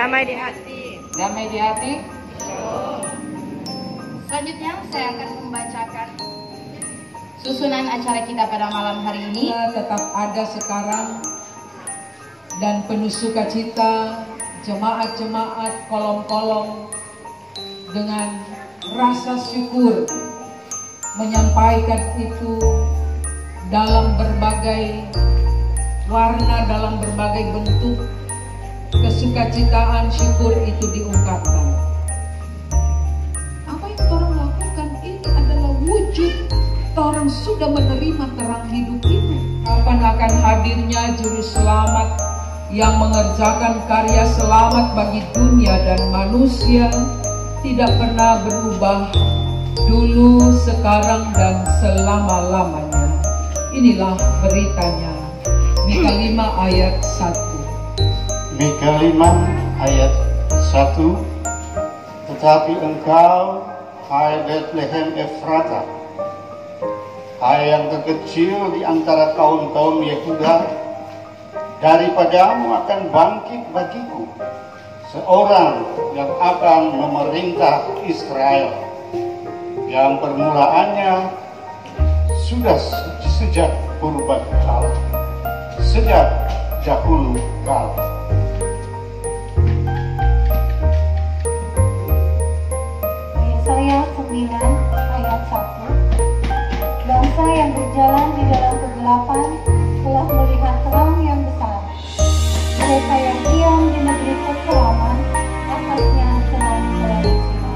Damai di hati. Damai di hati. Selanjutnya saya akan membacakan susunan acara kita pada malam hari ini. Tetap ada sekarang dan penuh sukacita jemaat-jemaat kolom-kolom dengan rasa syukur menyampaikan itu dalam berbagai warna, dalam berbagai bentuk kesukacitaan syukur itu diungkapkan. Apa yang orang lakukan ini adalah wujud orang sudah menerima terang hidup itu. Kapan akan hadirnya juru selamat yang mengerjakan karya selamat bagi dunia dan manusia, tidak pernah berubah, dulu, sekarang, dan selama-lamanya. Inilah beritanya. Mika 5 ayat 1. Mika 5 ayat 1. Tetapi engkau, hai Bethlehem Efrata, hai yang terkecil di antara kaum-kaum Yehuda, daripadamu akan bangkit bagiku seorang yang akan memerintah Israel, yang permulaannya sudah sejak purba kala, sejak dahulu kala. Yesaya 9 ayat 1. Bangsa yang berjalan di dalam kegelapan telah melihat terang yang besar. Mereka yang diam di negeri kekelaman, atasnya terang selalu sinar.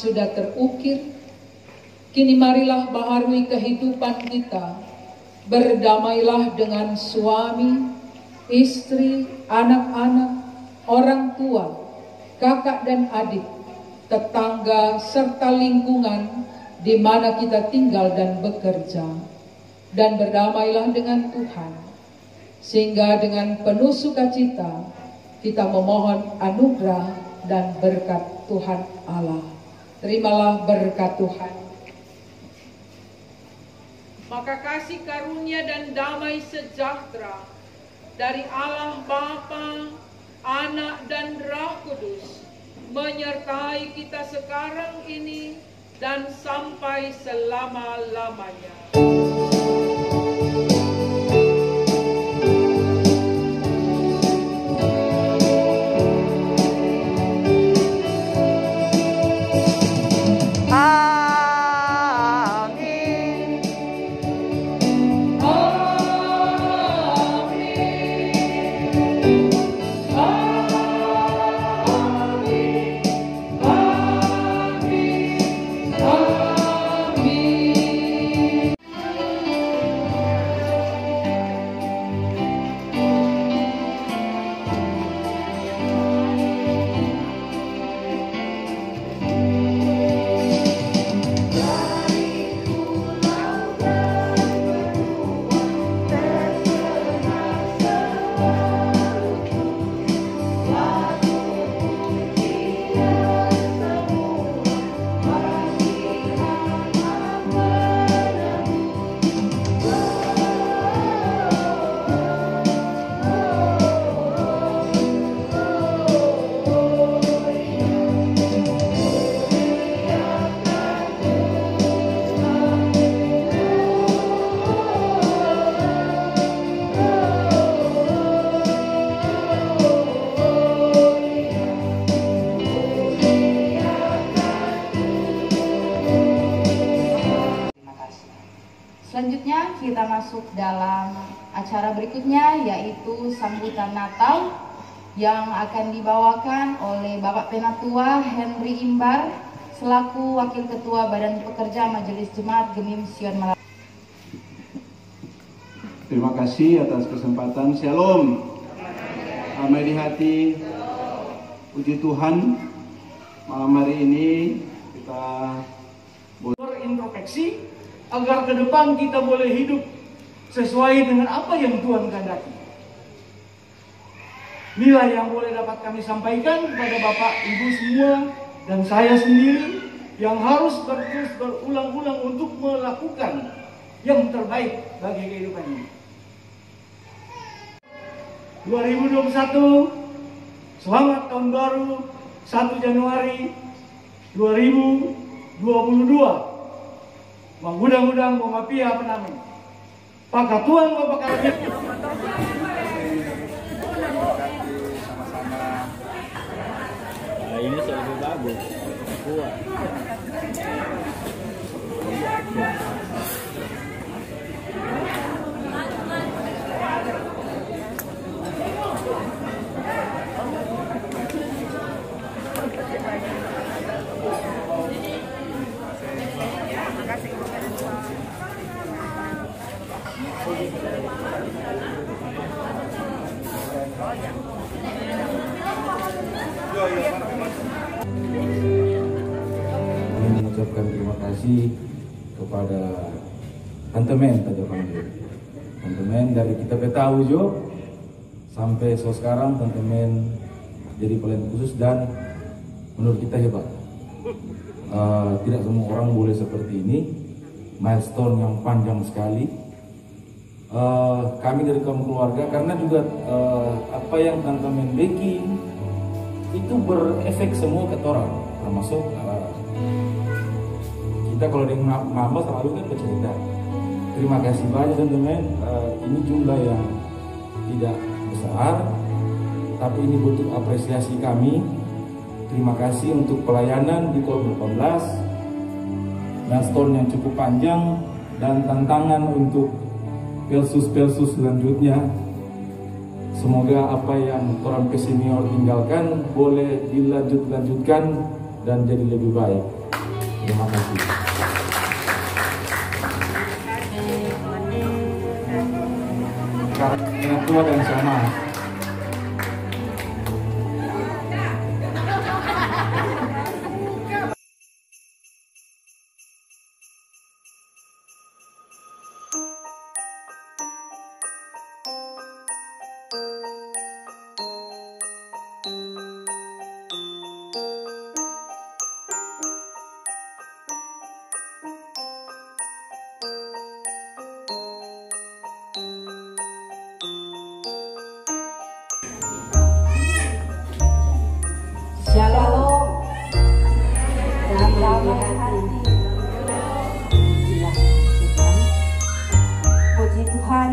sudah terukir. Kini marilah baharui kehidupan kita. Berdamailah dengan suami, istri, anak-anak, orang tua, kakak dan adik, tetangga, serta lingkungan di mana kita tinggal dan bekerja. Dan berdamailah dengan Tuhan, sehingga dengan penuh sukacita kita memohon anugerah dan berkat Tuhan Allah. Terimalah berkat Tuhan. Maka kasih karunia dan damai sejahtera dari Allah Bapa, Anak dan Roh Kudus menyertai kita sekarang ini dan sampai selama-lamanya. Selanjutnya kita masuk dalam acara berikutnya, yaitu sambutan Natal yang akan dibawakan oleh Bapak Penatua Henry Imbar selaku Wakil Ketua Badan Pekerja Majelis Jemaat Gemim Sion Malang. Terima kasih atas kesempatan. Shalom. Damai di hati. Puji Tuhan, malam hari ini kita berintrospeksi agar ke depan kita boleh hidup sesuai dengan apa yang Tuhan kehendaki. Inilah yang boleh dapat kami sampaikan kepada Bapak, Ibu semua dan saya sendiri yang harus terus berulang-ulang untuk melakukan yang terbaik bagi kehidupan ini. 2021, selamat tahun baru 1 Januari 2022. Mengudang-udang Bumapia Penami. Pakatuan Bapak Kalabia. Nah, ini lebih bagus. Kuat. Mengucapkan terima kasih kepada teman-teman teman-teman dari kita tahu jo sampai sekarang teman-teman jadi pelayan khusus dan menurut kita hebat. Tidak semua orang boleh seperti ini, milestone yang panjang sekali. Kami dari kaum keluarga karena juga apa yang teman-teman bikin itu berefek semua ke orang, termasuk kita kalau dengan mama selalu kan bercerita. Terima kasih banyak teman-teman. Ini jumlah yang tidak besar, tapi ini butuh apresiasi kami. Terima kasih untuk pelayanan di Kolom 18, milestone yang cukup panjang dan tantangan untuk pelsus selanjutnya. Semoga apa yang orang senior tinggalkan boleh dilanjutkan dan jadi lebih baik. Terima kasih. Ketua dan sama. Shalom dan damai hati. Puji Tuhan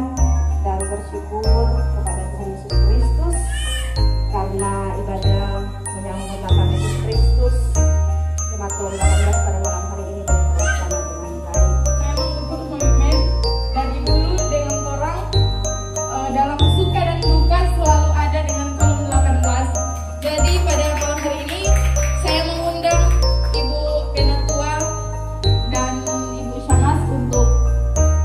dan bersyukur kepada Tuhan Yesus Kristus karena ibadah menyambut Natal Yesus Kristus Jemaat Kolom 18 pada malam hari ini terlaksana dengan baik. Memang betul komitmen dan Ibu Lulu dengan orang dalam suka dan duka selalu ada dengan Kolom 18. Jadi pada malam hari ini saya mengundang Ibu Penatua dan Ibu Syamas untuk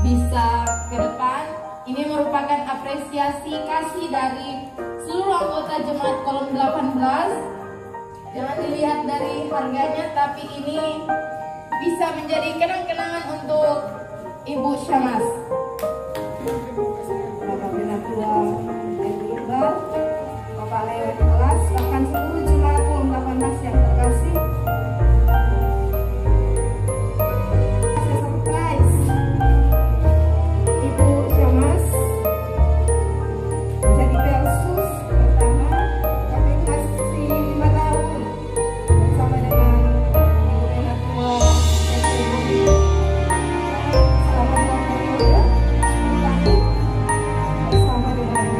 bisa ke depan. Ini merupakan apresiasi kasih dari seluruh anggota Jemaat Kolom 18. Jangan dilihat dari harganya, tapi ini bisa menjadi kenang-kenangan untuk Ibu Syamas. Bapak Penatua Henry Imbar, Bapak Leo Kelas, bahkan seluruh jemaat Kolom 18 yang terkasih. Surprise, Ibu Syamas menjadi Persus pertama, tapi masih 5 tahun bersama dengan Ibu Penatua Henry selama 2 periode 10 tahun bersama dengan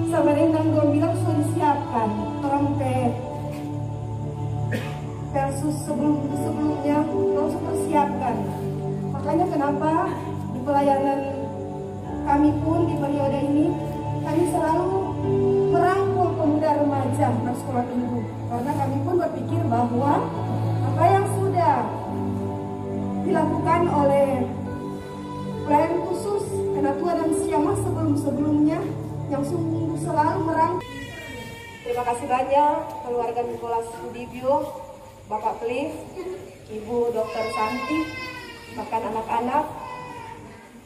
sama dengan gue bilang sudah disiapkan trompet versus sebelumnya langsung persiapkan. Makanya kenapa di pelayanan kami pun di periode ini kami selalu merangkul pemuda remaja bersekolah tinggi, karena kami pun berpikir bahwa apa yang sudah dilakukan oleh pelayan khusus Penatua dan Syamas sebelum-sebelumnya yang sungguh selalu merangkul. Terima kasih banyak keluarga Nicholas Sudibyo, Bapak Please, Ibu Dr. Santi, bahkan anak-anak.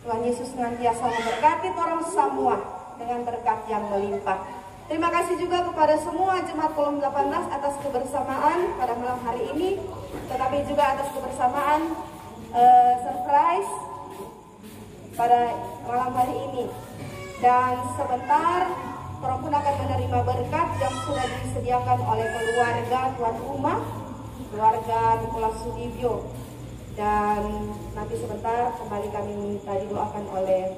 Tuhan Yesus senantiasa memberkati orang semua dengan berkat yang melimpah. Terima kasih juga kepada semua Jemaat Kolom 18 atas kebersamaan pada malam hari ini, tetapi juga atas kebersamaan surprise pada malam hari ini. Dan sebentar orang pun akan menerima berkat yang sudah disediakan oleh keluarga tuan rumah, keluarga Nicholas Sudibyo. Dan nanti sebentar kembali kami minta didoakan oleh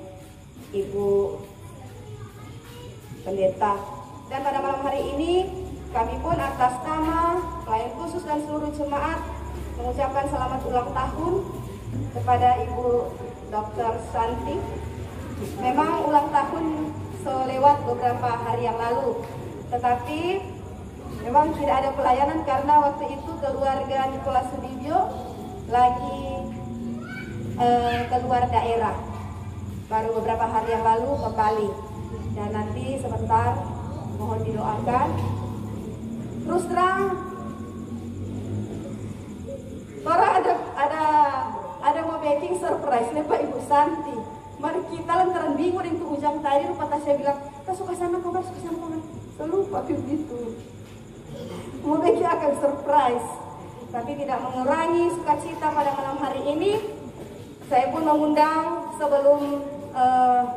Ibu Pendeta. Dan pada malam hari ini kami pun atas nama pelayan khusus dan seluruh jemaat mengucapkan selamat ulang tahun kepada Ibu Dr. Santi. Memang ulang tahun selewat beberapa hari yang lalu, tetapi memang tidak ada pelayanan karena waktu itu keluarga Nicholas Sudibyo lagi keluar daerah. Baru beberapa hari yang lalu kembali. Dan nanti sebentar mohon didoakan. Terus terang, orang ada mau baking surprise nih Pak Ibu Santi. Mari kita lantaran bingung itu ujang tadi, lupa saya bilang, kita suka sana kamar, selalu pakai begitu. Mungkin dia akan surprise, tapi tidak mengurangi sukacita pada malam hari ini. Saya pun mengundang sebelum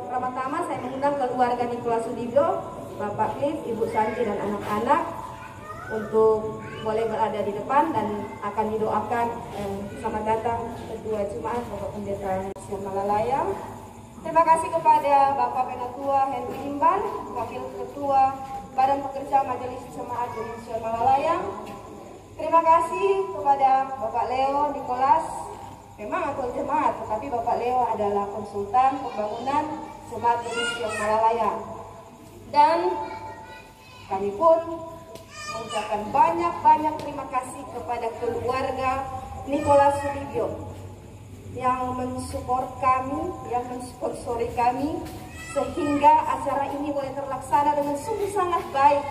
pertama saya mengundang keluarga Nicholas Sudibyo, Bapak Cliff, Ibu Santi dan anak-anak untuk boleh berada di depan dan akan didoakan. Selamat datang Ketua Jemaat Bapak Pendeta Siam Malalayang. Terima kasih kepada Bapak Penatua Henry Imbar, Wakil Ketua Badan Pekerja Majelis Jemaat Siam Malalayang. Terima kasih kepada Bapak Leo Nicholas, memang akul jemaat, tetapi Bapak Leo adalah konsultan pembangunan Jemaat Siam Malalayang. Dan kami pun mengucapkan banyak terima kasih kepada keluarga Nicholas Sudibyo yang mensupport kami, yang mensponsori kami sehingga acara ini boleh terlaksana dengan sungguh sangat baik.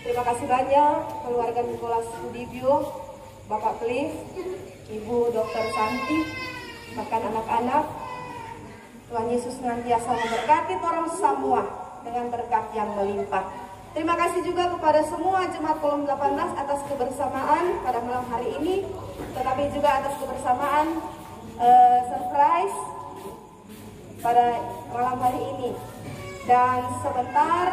Terima kasih banyak keluarga Nicholas Sudibyo, Bapak Cliff, Ibu Dr. Santi, bahkan anak-anak. Tuhan Yesus senantiasa memberkati orang semua dengan berkat yang melimpah. Terima kasih juga kepada semua jemaat Kolom 18 atas kebersamaan pada malam hari ini, tetapi juga atas kebersamaan surprise pada malam hari ini. Dan sebentar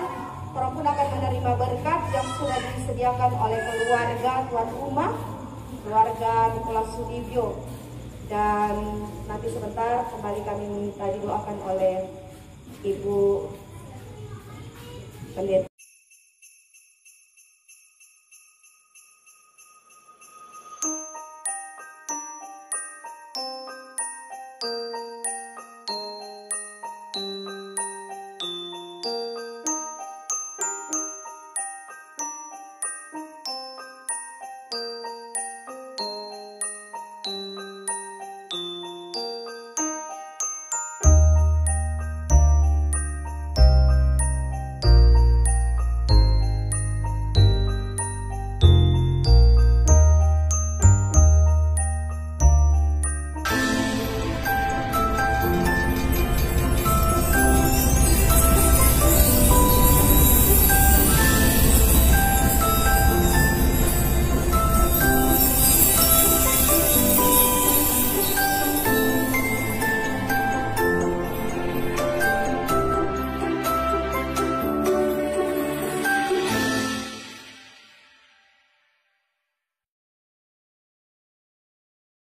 orang pun akan menerima berkat yang sudah disediakan oleh keluarga tuan rumah, keluarga Nicholas Sudibyo. Dan nanti sebentar kembali kami minta didoakan oleh Ibu Pendeta.